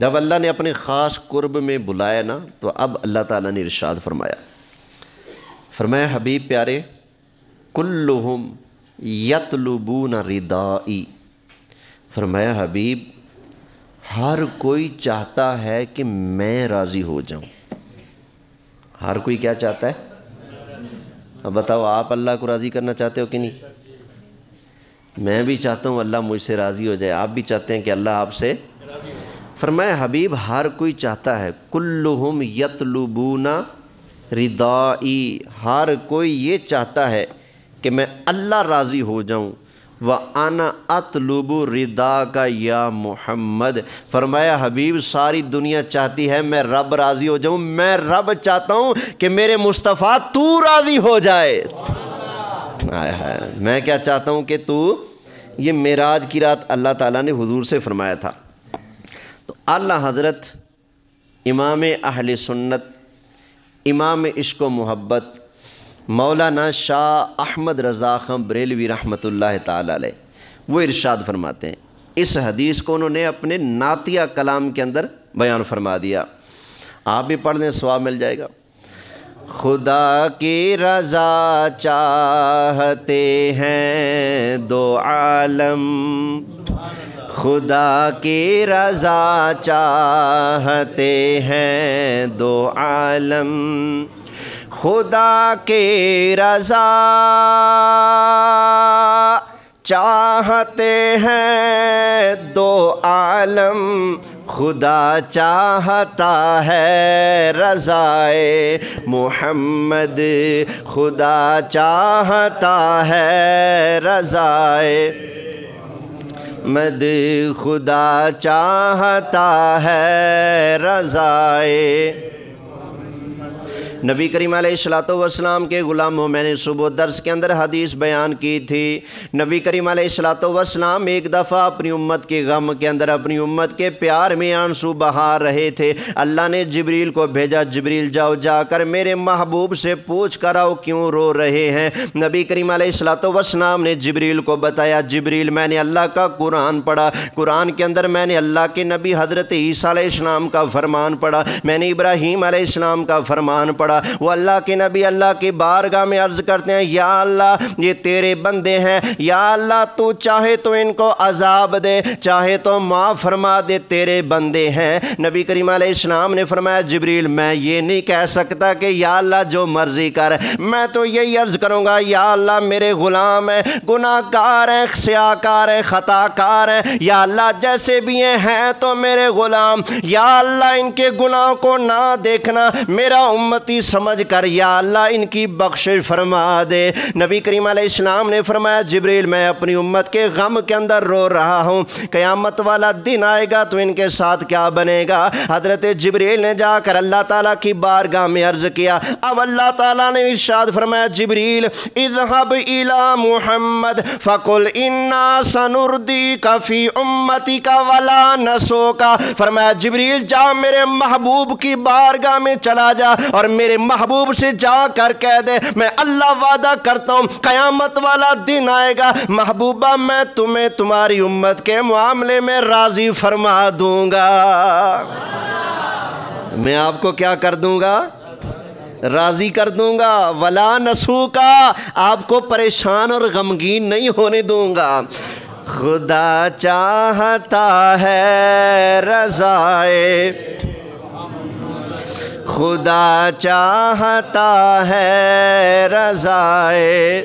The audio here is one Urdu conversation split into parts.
جب اللہ نے اپنے خاص قرب میں بلایا نا تو اب اللہ تعالیٰ نے ارشاد فرمایا حبیب پیارے کلہم یطلبون ردائی، فرمایا حبیب ہر کوئی چاہتا ہے کہ میں راضی ہو جاؤں۔ ہر کوئی کیا چاہتا ہے؟ اب بتاؤ آپ اللہ کو راضی کرنا چاہتے ہو کہ نہیں؟ میں بھی چاہتا ہوں اللہ مجھ سے راضی ہو جائے، آپ بھی چاہتے ہیں کہ اللہ آپ سے۔ فرمایا حبیب ہر کوئی چاہتا ہے، کلہم یطلبون ردائی، ہر کوئی یہ چاہتا ہے کہ میں اللہ راضی ہو جاؤں۔ وَأَنَا أَطْلُبُ رِضَاكَ یا محمد، فرمایا حبیب ساری دنیا چاہتی ہے میں رب راضی ہو جاؤں، میں رب چاہتا ہوں کہ میرے مصطفیٰ تو راضی ہو جائے۔ میں کیا چاہتا ہوں کہ تو، یہ معراج کی رات اللہ تعالیٰ نے حضور سے فرمایا تھا۔ تو اعلیٰ حضرت امام اہل سنت، امام عشق و محبت مولانا شاہ احمد رضا خان بریلوی رحمۃ اللہ تعالی علیہ، وہ ارشاد فرماتے ہیں، اس حدیث کو انہوں نے اپنے نعتیہ کلام کے اندر بیان فرما دیا، آپ بھی پڑھ لیں ثواب مل جائے گا۔ خدا کی رضا چاہتے ہیں دو عالم، خدا کی رضا چاہتے ہیں دو عالم، خدا کی رضا چاہتے ہیں دو عالم، خدا چاہتا ہے رضائے محمد، خدا چاہتا ہے رضائے مد، خدا چاہتا ہے رضائے۔ نبی کریم علیہ السلام کے غلاموں، میں نے صبح درس کے اندر حدیث بیان کی تھی، نبی کریم علیہ السلام ایک دفعہ اپنی امت کے غم کے اندر، اپنی امت کے پیار میں آنسو بہا رہے تھے۔ اللہ نے جبریل کو بھیجا، جبریل جاؤ جا کر میرے محبوب سے پوچھ کر آؤ کیوں رو رہے ہیں۔ نبی کریم علیہ السلام نے جبریل کو بتایا، جبریل میں نے اللہ کا قرآن پڑھا، قرآن کے اندر میں نے اللہ کے نبی حضرت عیسیٰ علیہ السلام کا فرمان پڑھا، میں نے ابراہیم علیہ السلام کا فرمان پڑھا۔ وہ اللہ کے نبی اللہ کی بارگاہ میں عرض کرتے ہیں، یا اللہ یہ تیرے بندے ہیں، یا اللہ تو چاہے تو ان کو عذاب دے، چاہے تو معاف فرما دے، تیرے بندے ہیں۔ نبی کریم علیہ السلام نے فرمایا، جبریل میں یہ نہیں کہہ سکتا کہ یا اللہ جو مرضی کر، میں تو یہی عرض کروں گا یا اللہ میرے غلام ہیں، گناہ کار ہیں، سیاہ کار ہیں، خطا کار ہیں، یا اللہ جیسے بھی ہیں تو میرے غلام، یا اللہ ان کے گناہوں کو نہ دیکھنا، میرا امتی سمجھ کر یا اللہ ان کی بخشش فرما دے۔ نبی کریم علیہ السلام نے فرمایا، جبریل میں اپنی امت کے غم کے اندر رو رہا ہوں، قیامت والا دن آئے گا تو ان کے ساتھ کیا بنے گا۔ حضرت جبریل نے جا کر اللہ تعالیٰ کی بارگاہ میں عرض کیا، اب اللہ تعالیٰ نے ارشاد فرمایا، جبریل اذهب الى محمد فقل انا سنردیک فی امتک ولا نسوک، فرمایا جبریل جا میرے محبوب کی بارگاہ میں چلا جا اور میرے محبوب سے جا کر کہہ دے، میں اللہ وعدہ کرتا ہوں قیامت والا دن آئے گا، محبوبہ میں تمہیں تمہاری امت کے معاملے میں راضی فرما دوں گا۔ میں آپ کو کیا کر دوں گا؟ راضی کر دوں گا، ولا نسوکا، آپ کو پریشان اور غمگین نہیں ہونے دوں گا۔ خدا چاہتا ہے رضائے، خدا چاہتا ہے رضائے،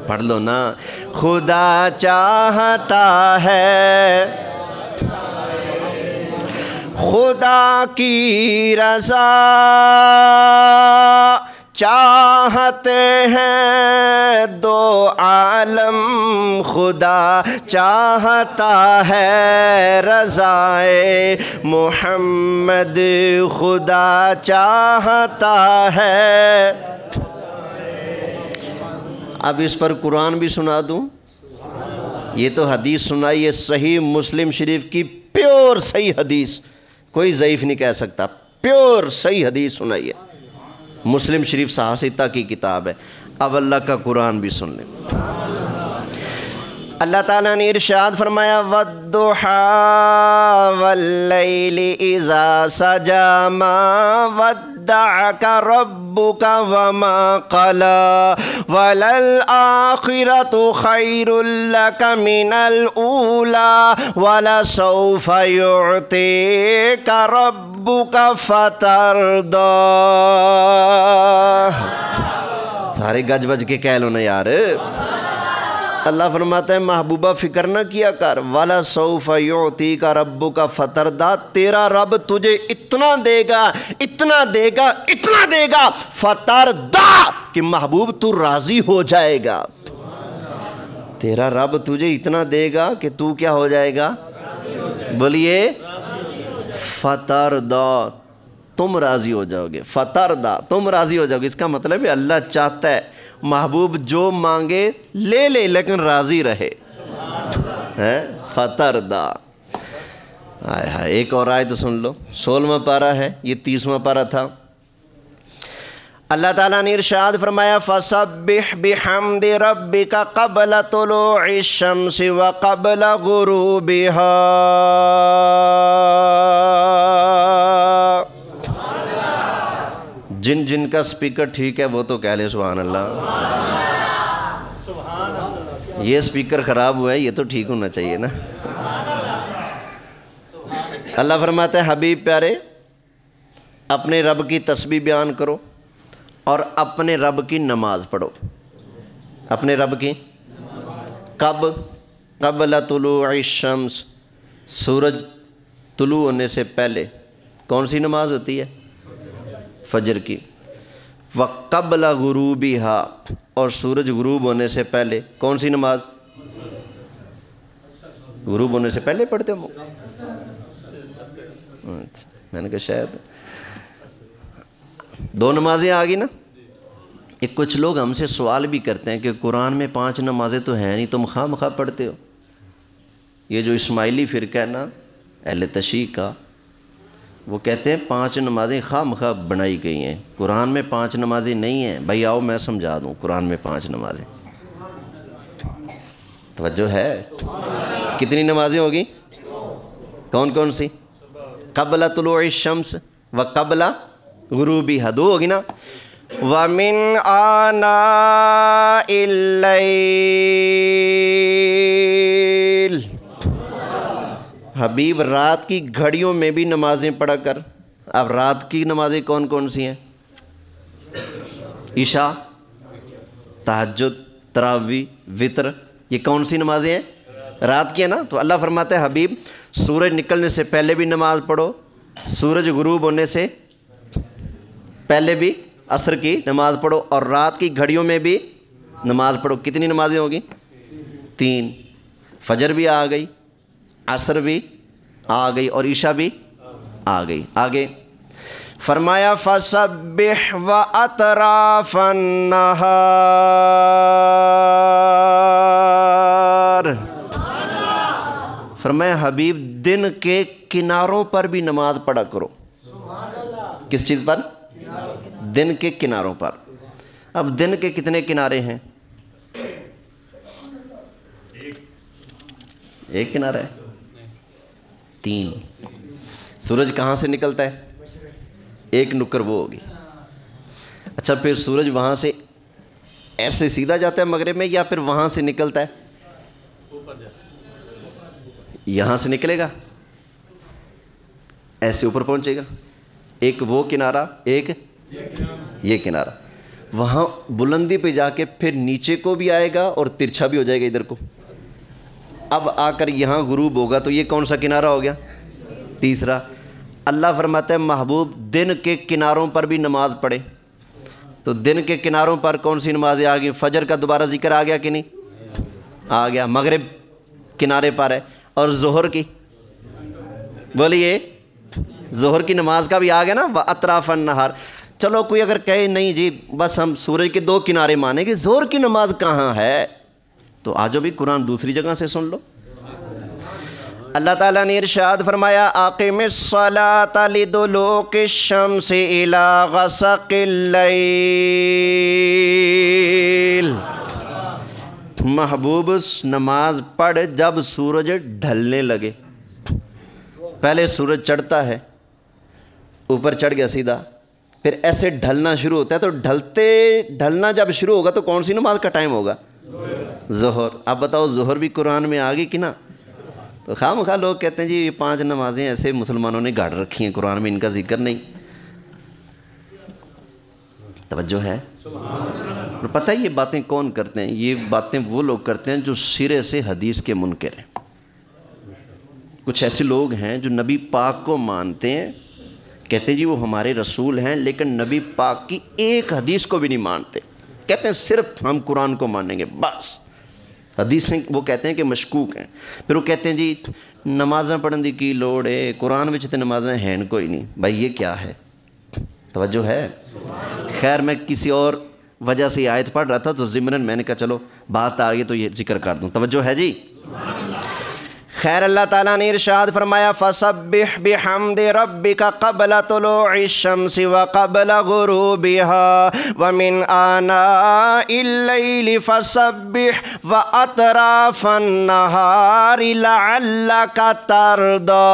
پڑھ لو نا، خدا چاہتا ہے، خدا کی رضا چاہتے ہیں دو عالم، خدا چاہتا ہے رضائے محمد، خدا چاہتا ہے۔ اب اس پر قرآن بھی سنا دوں، یہ تو حدیث سنائی ہے صحیح مسلم شریف کی، پیور صحیح حدیث، کوئی ضعیف نہیں کہہ سکتا، پیور صحیح حدیث سنائی ہے، مسلم شریف صحاح ستہ کی کتاب ہے۔ اب اللہ کا قرآن بھی سن لیں۔ اللہ تعالیٰ نے ارشاد فرمایا وَالضُّحَىٰ وَاللَّيْلِ إِذَا سَجَىٰ مَا وَدَّعَكَ رَبُّكَ وَمَا قَلَىٰ وَلَلْآخِرَةُ خَيْرٌ لَكَ مِنَ الْأُولَىٰ وَلَسَوْفَ يُعْطِيكَ رَبُّكَ فَتَرْضَىٰ۔ سارے گج بج کے کہہ لو نا یار۔ اللہ فرماتا ہے محبوبہ فکر نہ کیا کر، وَلَسَوْفَ يُعْطِيكَ رَبُّكَ فَتَرْضَىٰ، تیرا رب تجھے اتنا دے گا، اتنا دے گا، اتنا دے گا، فَتَرْضَىٰ کہ محبوب تو راضی ہو جائے گا۔ تیرا رب تجھے اتنا دے گا کہ تو کیا ہو جائے گا؟ بولیے فَتَرْضَىٰ، تم راضی ہو جاؤ گے۔ فَتَرْضَىٰ، تم راضی ہو جاؤ گے، اس کا مطلب ہے اللہ چاہتا ہے محبوب جو مانگے لے لے لیکن راضی رہے۔ فَتَرْضَىٰ۔ آئے ہائے، ایک اور آیت سن لو، 16واں پارہ ہے، یہ 30واں پارہ تھا۔ اللہ تعالیٰ نے ارشاد فرمایا فَسَبِّحْ بِحَمْدِ رَبِّكَ قَبْلَ طُلُوعِ الشَّمْسِ وَقَبْلَ غُرُوبِهَا۔ جن جن کا سپیکر ٹھیک ہے وہ تو کہہ لیں سبحان اللہ۔ یہ سپیکر خراب ہوا ہے، یہ تو ٹھیک ہونا چاہیے نا۔ اللہ فرماتا ہے حبیب پیارے اپنے رب کی تسبیح بیان کرو اور اپنے رب کی نماز پڑھو۔ اپنے رب کی کب؟ قبل طلوع الشمس، سورج طلوع ہونے سے پہلے کون سی نماز ہوتی ہے؟ فجر کی۔ وَقَبْلَ غُرُوبِهَا، اور سورج غروب ہونے سے پہلے کون سی نماز؟ غروب ہونے سے پہلے پڑھتے ہو؟ میں نے کہا شاید دو نمازیں آ گئی نا۔ ایک کچھ لوگ ہم سے سوال بھی کرتے ہیں کہ قرآن میں 5 نمازیں تو ہیں نہیں، تم خواہ مخواہ پڑھتے ہو۔ یہ جو اسماعیلی فرقہ ہے نا اہل تشیع کا، وہ کہتے ہیں 5 نمازیں خواہ مخواہ بنائی گئی ہیں، قرآن میں 5 نمازیں نہیں ہیں۔ بھائی آؤ میں سمجھا دوں، قرآن میں 5 نمازیں، توجہ ہے؟ کتنی نمازیں ہوگی؟ کون کون سی؟ قبل طلوع الشمس و قبل غروبها، 2 ہوگی نا۔ وَمِنْ آنَاءِ اللَّيْلِ، حبیب رات کی گھڑیوں میں بھی نمازیں پڑھا کر۔ اب رات کی نمازیں کون کون سی ہیں؟ عشاء، تہجد، تراویح، وتر، یہ کون سی نمازیں ہیں؟ رات کی ہے نا۔ تو اللہ فرماتا ہے حبیب سورج نکلنے سے پہلے بھی نماز پڑھو، سورج غروب ہونے سے پہلے بھی عصر کی نماز پڑھو، اور رات کی گھڑیوں میں بھی نماز پڑھو۔ کتنی نمازیں ہوگی؟ 3۔ فجر بھی آ گئی، عصر بھی آ گئی اور عشاء بھی آ گئی۔ آگے فرمایا فَسَبِّحْ وَأَطْرَافَ النَّهَارِ، فرمایا حبیب دن کے کناروں پر بھی نماز پڑھا کرو۔ کس چیز پر؟ دن کے کناروں پر۔ اب دن کے کتنے کنارے ہیں؟ ایک کنارہ ہے؟ 3۔ سورج کہاں سے نکلتا ہے؟ ایک نکر وہ ہوگی۔ اچھا پھر سورج وہاں سے ایسے سیدھا جاتا ہے مغرب میں، یا پھر وہاں سے نکلتا ہے؟ یہاں سے نکلے گا، ایسے اوپر پہنچے گا۔ ایک وہ کنارہ، ایک یہ کنارہ، وہاں بلندی پہ جا کے پھر نیچے کو بھی آئے گا اور ترچھا بھی ہو جائے گا ادھر کو۔ اب آ کر یہاں غروب ہوگا تو یہ کون سا کنارہ ہو گیا؟ تیسرا۔ اللہ فرماتا ہے محبوب دن کے کناروں پر بھی نماز پڑھے۔ تو دن کے کناروں پر کون سی نمازیں آ گئی؟ فجر کا دوبارہ ذکر آ گیا کہ نہیں؟ آ گیا۔ مغرب کنارے پر ہے، اور ظہر کی بولیے، ظہر کی نماز کا بھی آ گیا نا وَأَطْرَافَ النَّهَارِ۔ چلو کوئی اگر کہے نہیں جی بس ہم سورج کے 2 کنارے مانیں گے، ظہر کی نماز کہاں ہے؟ تو آجو بھی قرآن دوسری جگہ سے سن لو۔ اللہ تعالیٰ نے ارشاد فرمایا اقم الصلاۃ لدلوق الشمس الی غسق اللیل، محبوب نماز پڑھ جب سورج ڈھلنے لگے. پہلے سورج چڑھتا ہے، اوپر چڑھ گیا سیدھا، پھر ایسے ڈھلنا شروع ہوتا ہے. تو ڈھلنا جب شروع ہوگا تو کون سی نماز کا ٹائم ہوگا؟ ظہر. اب بتاؤ ظہر بھی قرآن میں آ گئی کہ نا؟ تو خواہ مخواہ لوگ کہتے ہیں جی یہ 5 نمازیں ایسے مسلمانوں نے گاڑ رکھی ہیں، قرآن میں ان کا ذکر نہیں. توجہ ہے؟ اور پتہ ہے یہ باتیں کون کرتے ہیں؟ یہ باتیں وہ لوگ کرتے ہیں جو سرے سے حدیث کے منکر ہیں. کچھ ایسے لوگ ہیں جو نبی پاک کو مانتے ہیں، کہتے ہیں جی وہ ہمارے رسول ہیں، لیکن نبی پاک کی ایک حدیث کو بھی نہیں مانتے. کہتے ہیں صرف ہم قرآن کو مانیں گے بس، حدیثیں وہ کہتے ہیں کہ مشکوک ہیں. پھر وہ کہتے ہیں جی نمازیں پڑھن دی کی لوڑ ہے، قرآن وچ تے نمازیں ہیں کوئی نہیں. بھائی یہ کیا ہے؟ توجہ ہے؟ خیر میں کسی اور وجہ سے یہ آیت پڑھ رہا تھا تو ضمناً میں نے کہا چلو بات آ گئی تو یہ ذکر کر دوں. توجہ ہے جی؟ خیر اللہ تعالیٰ نے ارشاد فرمایا فَسَبِّحْ بِحَمْدِ رَبِّكَ قَبْلَ طُلُوعِ الشَّمْسِ وَقَبْلَ غُرُوبِهَا وَمِنْ آنَاءِ اللَّيْلِ فَسَبِّحْ وَأَطْرَافَ النَّهَارِ لَعَلَّكَ تَرْضَىٰ.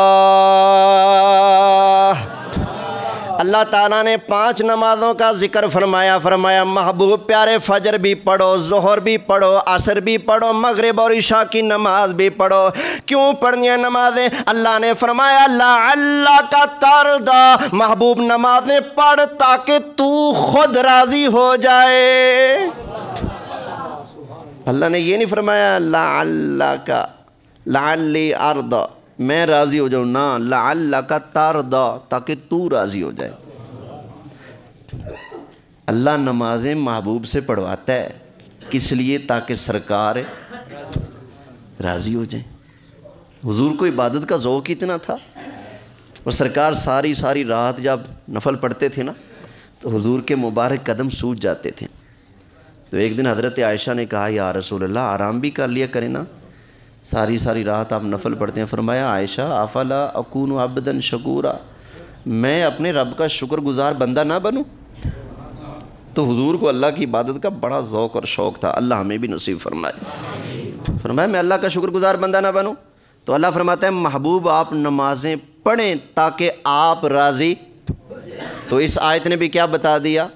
اللہ تعالیٰ نے 5 نمازوں کا ذکر فرمایا محبوب پیارے فجر بھی پڑھو، ظہر بھی پڑھو، عصر بھی پڑھو، مغرب اور عشاء کی نماز بھی پڑھو. کیوں پڑھنی ہیں نمازیں؟ اللہ نے فرمایا لعلک ترضیٰ، محبوب نمازیں پڑھ تاکہ تو خود راضی ہو جائے. اللہ نے یہ نہیں فرمایا لعلک لعلی ارضی میں راضی ہو جاؤں، نا لعلک ترضیٰ تاکہ تو راضی ہو جائے. اللہ نمازیں محبوب سے پڑھواتا ہے کس لیے؟ تاکہ سرکار راضی ہو جائیں. حضور کو عبادت کا ذوق اتنا تھا اور سرکار ساری رات جب نفل پڑھتے تھے نا تو حضور کے مبارک قدم سوج جاتے تھے. تو ایک دن حضرت عائشہ نے کہا یا رسول اللہ آرام بھی کر لیا کریں نا، ساری رات آپ نفل پڑھتے ہیں. فرمایا عائشہ افلا اکون عبدا شکورا، میں اپنے رب کا شکر گزار بندہ نہ بنوں؟ تو حضور کو اللہ کی عبادت کا بڑا ذوق اور شوق تھا. اللہ ہمیں بھی نصیب فرمائے. فرمایا میں اللہ کا شکر گزار بندہ نہ بنوں؟ تو اللہ فرماتا ہے محبوب آپ نمازیں پڑھیں تاکہ آپ راضی. تو اس آیت نے بھی کیا بتا دیا؟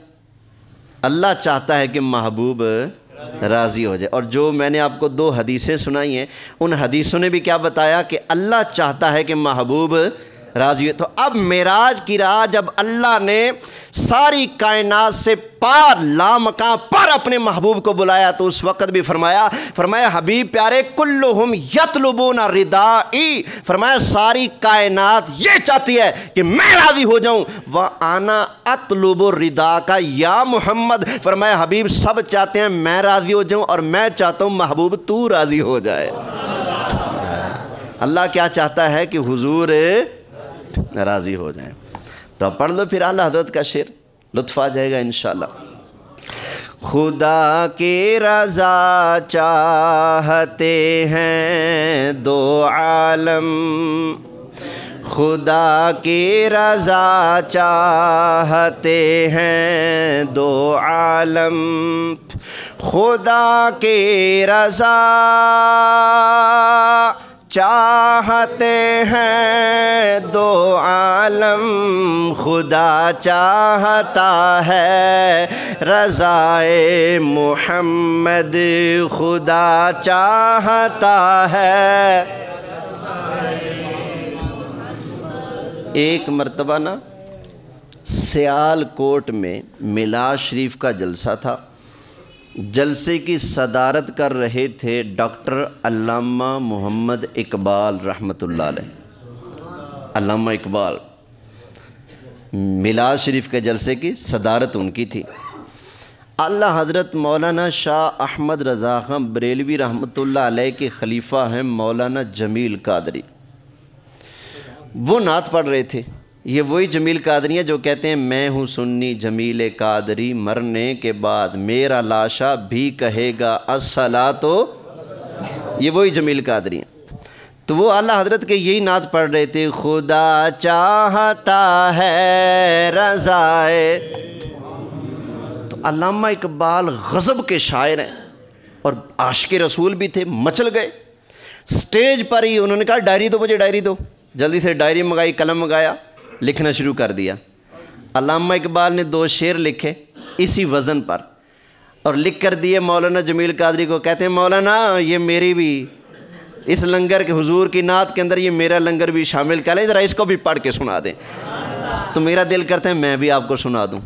اللہ چاہتا ہے کہ محبوب راضی ہو جائے. اور جو میں نے آپ کو 2 حدیثیں سنائی ہیں ان حدیثوں نے بھی کیا بتایا کہ اللہ چاہتا ہے کہ محبوب راضی ہو. تو اب معراج کی رات جب اللہ نے ساری کائنات سے پار لامکاں پر اپنے محبوب کو بلایا تو اس وقت بھی فرمایا حبیب پیارے کلہم یطلبون ردائی، فرمایا ساری کائنات یہ چاہتی ہے کہ میں راضی ہو جاؤں. وَأَنَا أَطْلُبُ رِدَاكَ یا محمد، فرمایا حبیب سب چاہتے ہیں میں راضی ہو جاؤں اور میں چاہتا ہوں محبوب تو راضی ہو جائے. اللہ کیا چاہتا ہے کہ حضور راضی ہو جائیں. تو اب پڑھ لو پھر اعلیٰ حضرت کا شعر، لطف آ جائے گا انشاءاللہ. خدا کی رضا چاہتے ہیں 2 عالم، خدا کی رضا چاہتے ہیں 2 عالم، خدا کی رضا چاہتے ہیں 2 عالم، خدا چاہتا ہے رضائے محمد، خدا چاہتا ہے. ایک مرتبہ نا سیال کوٹ میں میلاد شریف کا جلسہ تھا. جلسے کی صدارت کر رہے تھے ڈاکٹر علامہ محمد اقبال رحمۃ اللہ علیہ. علامہ اقبال میلاد شریف کے جلسے کی صدارت ان کی تھی. اللہ حضرت مولانا شاہ احمد رضا خان بریلوی رحمۃ اللہ علیہ کے خلیفہ ہیں مولانا جمیل قادری. وہ نعت پڑھ رہے تھے. یہ وہی جمیل قادری ہیں جو کہتے ہیں میں ہوں سنی جمیل قادری، مرنے کے بعد میرا لاشا بھی کہے گا الصلاۃ. یہ وہی جمیل قادری ہیں. تو وہ اعلیٰ حضرت کے یہی نعت پڑھ رہے تھے خدا چاہتا ہے رضائے. تو علامہ اقبال غضب کے شاعر ہیں. اور عاشق رسول بھی تھے، مچل گئے۔ سٹیج پر ہی انہوں نے کہا ڈائری دو، مجھے ڈائری دو۔ جلدی سے ڈائری منگائی، قلم منگایا، لکھنا شروع کر دیا۔ علامہ اقبال نے 2 شعر لکھے اسی وزن پر اور لکھ کر دیے مولانا جمیل قادری کو۔ کہتے ہیں مولانا یہ میری بھی اس لنگر کے حضور کی نعت کے اندر یہ میرا لنگر بھی شامل کر لیں، ذرا اس کو بھی پڑھ کے سنا دیں۔ تو میرا دل کرتا ہے میں بھی آپ کو سنا دوں۔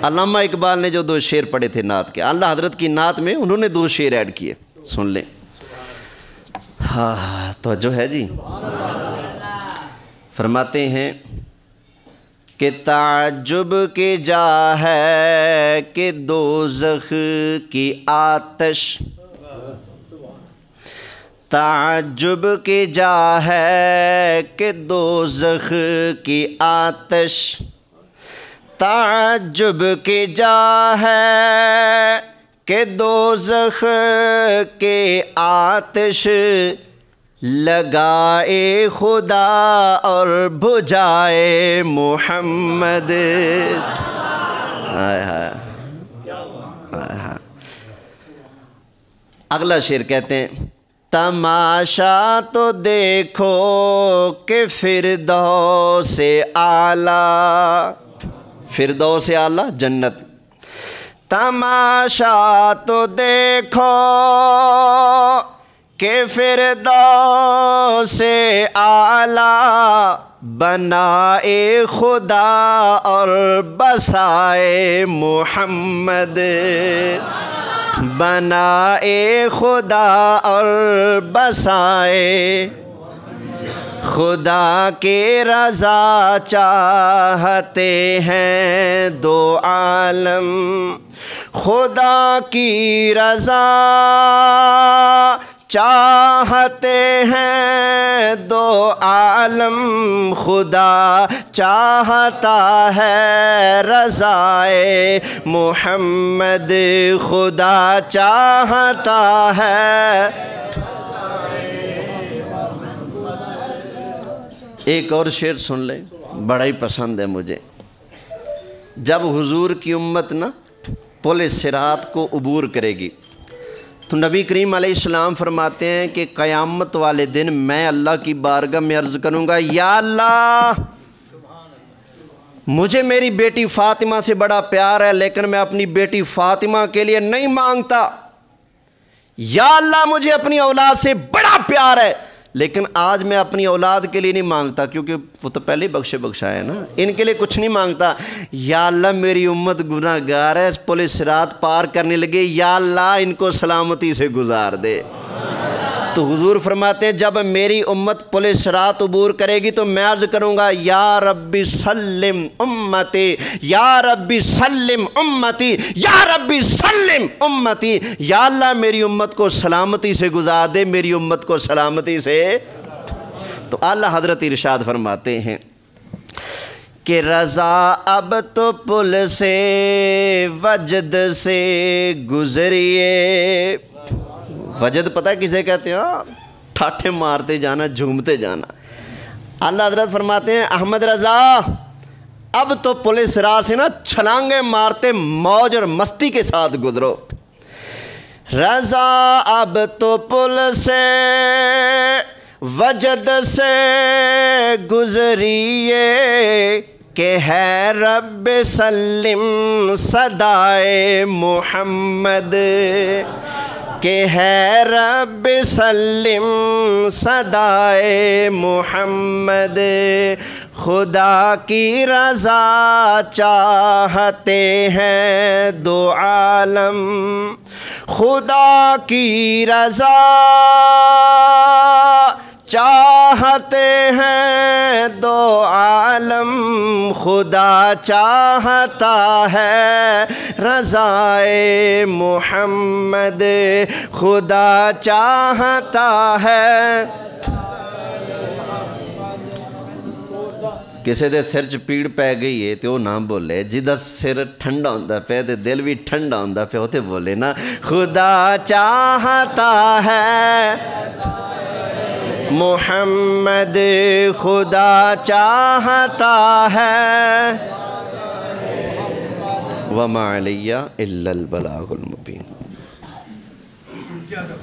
علامہ اقبال نے جو 2 شعر پڑھے تھے نعت کے، اللہ حضرت کی نعت میں انہوں نے 2 شعر ایڈ کیے، سن لیں۔ ہاں توجہ ہے جی۔ فرماتے ہیں کہ تعجب کی جا ہے کہ دوزخ کی آتش، تعجب کی جا ہے کہ دوزخ کی آتش، تعجب کی جا ہے کہ دوزخ کے آتش، لگائے خدا اور بجھائے محمد۔ اگلا شعر کہتے ہیں تماشا تو دیکھو کہ فردوس اعلیٰ، فردوس اعلیٰ جنت، تماشا تو دیکھو کہ فردوس اعلیٰ، بنائے خدا اور بسائے محمد، بنائے خدا اور بسائے، خدا کی رضا چاہتے ہیں 2 عالم، خدا کی رضا چاہتے ہیں 2 عالم، خدا چاہتا ہے رضائے محمد، خدا چاہتا ہے۔ ایک اور شعر سن لیں، بڑا ہی پسند ہے مجھے۔ جب حضور کی امت نا پل صراط کو عبور کرے گی تو نبی کریم علیہ السلام فرماتے ہیں کہ قیامت والے دن میں اللہ کی بارگاہ میں عرض کروں گا یا اللہ مجھے میری بیٹی فاطمہ سے بڑا پیار ہے لیکن میں اپنی بیٹی فاطمہ کے لیے نہیں مانگتا، یا اللہ مجھے اپنی اولاد سے بڑا پیار ہے لیکن آج میں اپنی اولاد کے لیے نہیں مانگتا کیونکہ وہ تو پہلے ہی بخشا ہے نا، ان کے لیے کچھ نہیں مانگتا۔ یا اللہ میری امت گناہ گار ہے، پل صراط پار کرنے لگے، یا اللہ ان کو سلامتی سے گزار دے۔ تو حضور فرماتے ہیں جب میری امت پل صراط عبور کرے گی تو میں عرض کروں گا یا ربی سلم امتی، یا ربی سلم امتی، یا ربی سلم امتی، یا اللہ میری امت کو سلامتی سے گزار دے، میری امت کو سلامتی سے۔ تو اعلیٰ حضرت ارشاد فرماتے ہیں کہ رضا اب تو پل سے وجد سے گزریے، وجد پتہ ہے کسے کہتے ہیں؟ ٹھاٹھے مارتے جانا، جھومتے جانا۔ اللہ حضرت فرماتے ہیں احمد رضا اب تو پل صراط سے نا چھلانگیں مارتے موج اور مستی کے ساتھ گزرو۔ رضا اب تو پل سے وجد سے گزریے کہ ہے رب سلم صدائے محمد، کہ ہے رب سلم صدائے محمد، خدا کی رضا چاہتے ہیں 2 عالم، خدا کی رضا چاہتے ہیں 2 عالم، خدا چاہتا ہے رضائے محمد، خدا چاہتا ہے۔ کسی دے سر چ پیڑ پی گئی ہے تو وہ نہ بولے، جدا سر ٹھنڈا ہوندا پیا تے دل بھی ٹھنڈا ہوندا پیا تے بولے نا خدا چاہتا ہے محمد، خدا چاہتا ہے، وما علیہ الا البلاغ المبین۔ اجازت